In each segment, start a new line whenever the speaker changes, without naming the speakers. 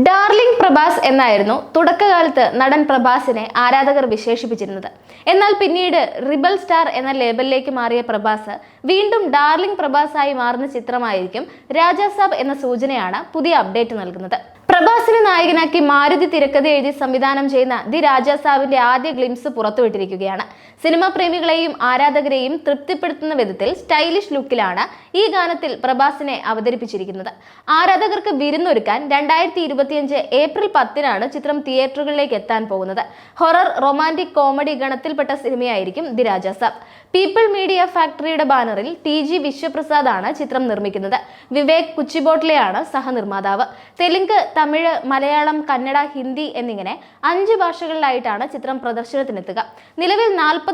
Darling Prabhas എന്നായിരുന്നു തുടക്കകാലത്ത് നടൻ പ്രഭാസിനെ ആരാധകർ വിശേഷിപ്പിച്ചിരുന്നത്. എന്നാൽ പിന്നീട് റിബൽ സ്റ്റാർ എന്ന ലേബലിലേക്ക് മാറിയ പ്രഭാസ് വീണ്ടും ഡാർലിംഗ് പ്രഭാസായി മാറുന്ന ചിത്രമായിരിക്കും രാജാ സാബ് എന്ന സൂചനയാണ് പുതിയ അപ്ഡേറ്റ് നൽകുന്നത്. പ്രഭാസിനെ നായകനാക്കി മാരുതി തിരക്കഥ എഴുതി സംവിധാനം ചെയ്യുന്ന ദി രാജാ സാബിന്റെ ആദ്യ ഗ്ലിംസ് പുറത്തുവിട്ടിരിക്കുകയാണ്. സിനിമാ പ്രേമികളെയും ആരാധകരെയും തൃപ്തിപ്പെടുത്തുന്ന വിധത്തിൽ സ്റ്റൈലിഷ് ലുക്കിലാണ് ഈ ഗാനത്തിൽ പ്രഭാസിനെ അവതരിപ്പിച്ചിരിക്കുന്നത്. ആരാധകർക്ക് വിരുന്നൊരുക്കാൻ 2025 ഏപ്രിൽ 10-നാണ് ചിത്രം തിയേറ്ററുകളിലേക്ക് എത്താൻ പോകുന്നത്. ഹൊറർ റൊമാന്റിക് കോമഡി ഗണത്തിൽപ്പെട്ട സിനിമയായിരിക്കും the Raja Saab. People media ഫാക്ടറിയുടെ ബാനറിൽ TG വിശ്വപ്രസാദ് ആണ് ചിത്രം നിർമ്മിക്കുന്നത്. വിവേക് കുച്ചിബോട്ട്ലെയാണ് സഹനിർമ്മാതാവ്. തെലുങ്ക്, തമിഴ്, മലയാളം, കന്നഡ, ഹിന്ദി എന്നിങ്ങനെ 5 ഭാഷകളിലായിട്ടാണ് ചിത്രം പ്രദർശനത്തിനെത്തുക. നിലവിൽ 40%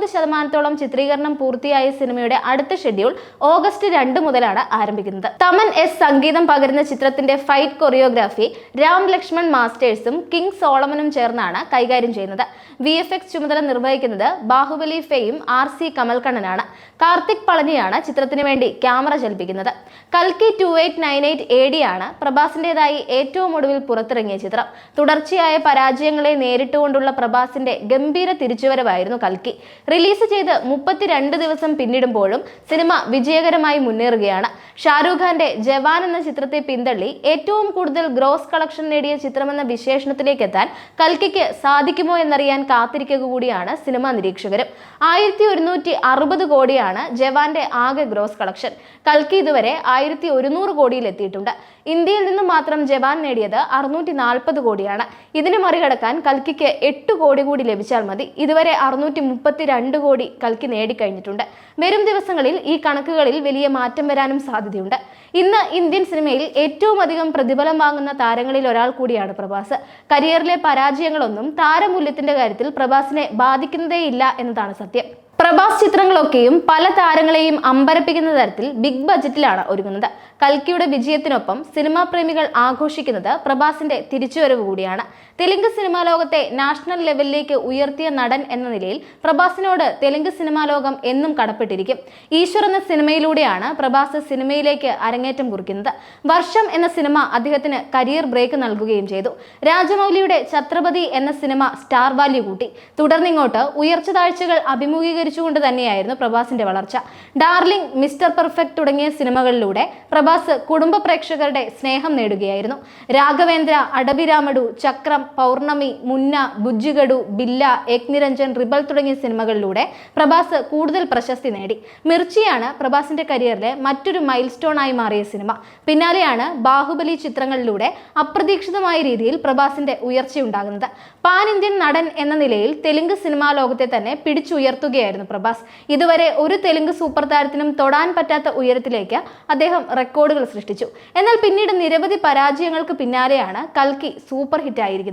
ചിത്രീകരണം പൂർത്തിയായ സിനിമയുടെ അടുത്ത ഷെഡ്യൂൾ ഓഗസ്റ്റ് 2 മുതലാണ് ആരംഭിക്കുന്നത്. തമൻ S സംഗീതം പകരുന്ന ചിത്രത്തിന്റെ ഫൈറ്റ് കൊറിയോഗ്രാഫി രാം ലക്ഷ്മൺ മാസ്റ്റേഴ്സും കിങ് സോളമനും ചേർന്നാണ് കൈകാര്യം ചെയ്യുന്നത്. VFX ചുമതല നിർവഹിക്കുന്നത് ബാഹുബലി ഫെയിം RC കമൽക്കണ്ണനാണ്. കാർത്തിക് പളനിയാണ് ചിത്രത്തിന് വേണ്ടി ക്യാമറ ചലിപ്പിക്കുന്നത്. കൽക്കി 2898 AD ആണ് പ്രഭാസിന്റേതായി ഏറ്റവും ഒടുവിൽ പുറത്തിറങ്ങിയ ചിത്രം. തുടർച്ചയായ പരാജയങ്ങളെ നേരിട്ടുകൊണ്ടുള്ള പ്രഭാസിന്റെ ഗംഭീര തിരിച്ചുവരവായിരുന്നു കൽക്കി. റിലീസ് ചെയ്ത് 32 ദിവസം പിന്നിടുമ്പോഴും സിനിമ വിജയകരമായി മുന്നേറുകയാണ്. ഷാരൂഖ് ഖാന്റെ ജവാൻ എന്ന ചിത്രത്തെ പിന്തള്ളി ഏറ്റവും കൂടുതൽ ഗ്രോസ് കളക്ഷൻ നേടിയ ചിത്രമെന്ന വിശേഷണത്തിലേക്ക് എത്താൻ കൽക്കിക്ക് സാധിക്കുമോ എന്നറിയാൻ കാത്തിരിക്കുക കൂടിയാണ് സിനിമാ നിരീക്ഷകരും. 1160 കോടിയാണ് ജവാന്റെ ആകെ ഗ്രോസ് കളക്ഷൻ. കൽക്കി ഇതുവരെ 1100 കോടിയിൽ എത്തിയിട്ടുണ്ട്. ഇന്ത്യയിൽ നിന്ന് മാത്രം ജവാൻ നേടിയത് 640 കോടിയാണ്. ഇതിനെ മറികടക്കാൻ കൽക്കിക്ക് 8 കോടി കൂടി ലഭിച്ചാൽ മതി. ഇതുവരെ 632 കോടി കൽക്കി നേടിക്കഴിഞ്ഞിട്ടുണ്ട്. വരും ദിവസങ്ങളിൽ ഈ കണക്കുകളിൽ വലിയ മാറ്റം വരാനും സാധ്യതയുണ്ട്. ഇന്ന് ഇന്ത്യൻ സിനിമയിൽ ഏറ്റവും അധികം പ്രതിഫലം വാങ്ങുന്ന താരങ്ങളിൽ ഒരാൾ കൂടിയാണ് പ്രഭാസ്. കരിയറിലെ പരാജയങ്ങളൊന്നും താരമൂല്യത്തിന്റെ കാര്യത്തിൽ പ്രഭാസിനെ ബാധിക്കുന്നതേയില്ല എന്നതാണ് സത്യം. പ്രഭാസ് ചിത്രങ്ങളൊക്കെയും പല താരങ്ങളെയും അമ്പരപ്പിക്കുന്ന തരത്തിൽ ബിഗ് ബജറ്റിലാണ് ഒരുങ്ങുന്നത്. കൽക്കിയുടെ വിജയത്തിനൊപ്പം സിനിമാ പ്രേമികൾ ആഘോഷിക്കുന്നത് പ്രഭാസിന്റെ തിരിച്ചുവരവ് കൂടിയാണ്. തെലുങ്ക് സിനിമാ ലോകത്തെ നാഷണൽ ലെവലിലേക്ക് ഉയർത്തിയ നടൻ എന്ന നിലയിൽ പ്രഭാസിനോട് തെലുങ്ക് സിനിമാ ലോകം എന്നും കടപ്പെട്ടിരിക്കും. ഈശ്വർ എന്ന സിനിമയിലൂടെയാണ് പ്രഭാസ് സിനിമയിലേക്ക് അരങ്ങേറ്റം കുറിക്കുന്നത്. വർഷം എന്ന സിനിമ അദ്ദേഹത്തിന് കരിയർ ബ്രേക്ക് നൽകുകയും ചെയ്തു. രാജമൗലിയുടെ ഛത്രപതി എന്ന സിനിമ സ്റ്റാർ വാല്യൂ കൂട്ടി. തുടർന്നിങ്ങോട്ട് ഉയർച്ച താഴ്ചകൾ അഭിമുഖീകരിച്ചുകൊണ്ട് തന്നെയായിരുന്നു പ്രഭാസിന്റെ വളർച്ച. ഡാർലിംഗ്, മിസ്റ്റർ പെർഫെക്റ്റ് തുടങ്ങിയ സിനിമകളിലൂടെ പ്രഭാസ് കുടുംബ പ്രേക്ഷകരുടെ സ്നേഹം നേടുകയായിരുന്നു. രാഘവേന്ദ്ര, അടബിരാമഡു, ചക്രം, പൗർണമി, മുന്ന, ബുജ്ജിഗഡു, ബില്ല, യഗ്നിരഞ്ജൻ, റിബൽ തുടങ്ങിയ സിനിമകളിലൂടെ പ്രഭാസ് കൂടുതൽ പ്രശസ്തി നേടി. മിർച്ചിയാണ് പ്രഭാസിന്റെ കരിയറിലെ മറ്റൊരു മൈൽ സ്റ്റോൺ ആയി മാറിയ സിനിമ. പിന്നാലെയാണ് ബാഹുബലി ചിത്രങ്ങളിലൂടെ അപ്രതീക്ഷിതമായ രീതിയിൽ പ്രഭാസിന്റെ ഉയർച്ചയുണ്ടാകുന്നത്. പാൻ ഇന്ത്യൻ നടൻ എന്ന നിലയിൽ തെലുങ്ക് സിനിമാ ലോകത്തെ തന്നെ പിടിച്ചുയർത്തുകയായിരുന്നു പ്രഭാസ്. ഇതുവരെ ഒരു തെലുങ്ക് സൂപ്പർ താരത്തിനും തൊടാൻ പറ്റാത്ത ഉയരത്തിലേക്ക് അദ്ദേഹം റെക്കോർഡുകൾ സൃഷ്ടിച്ചു. എന്നാൽ പിന്നീട് നിരവധി പരാജയങ്ങൾക്ക് പിന്നാലെയാണ് കൽക്കി സൂപ്പർ ഹിറ്റ് ആയിരിക്കുന്നത്.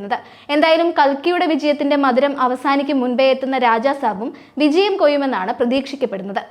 എന്തായാലും കൽക്കിയുടെ വിജയത്തിന്റെ മധുരം അവസാനിക്കും മുൻപേ എത്തുന്ന രാജാ സാബും വിജയം കൊയ്യുമെന്നാണ് പ്രതീക്ഷിക്കപ്പെടുന്നത്.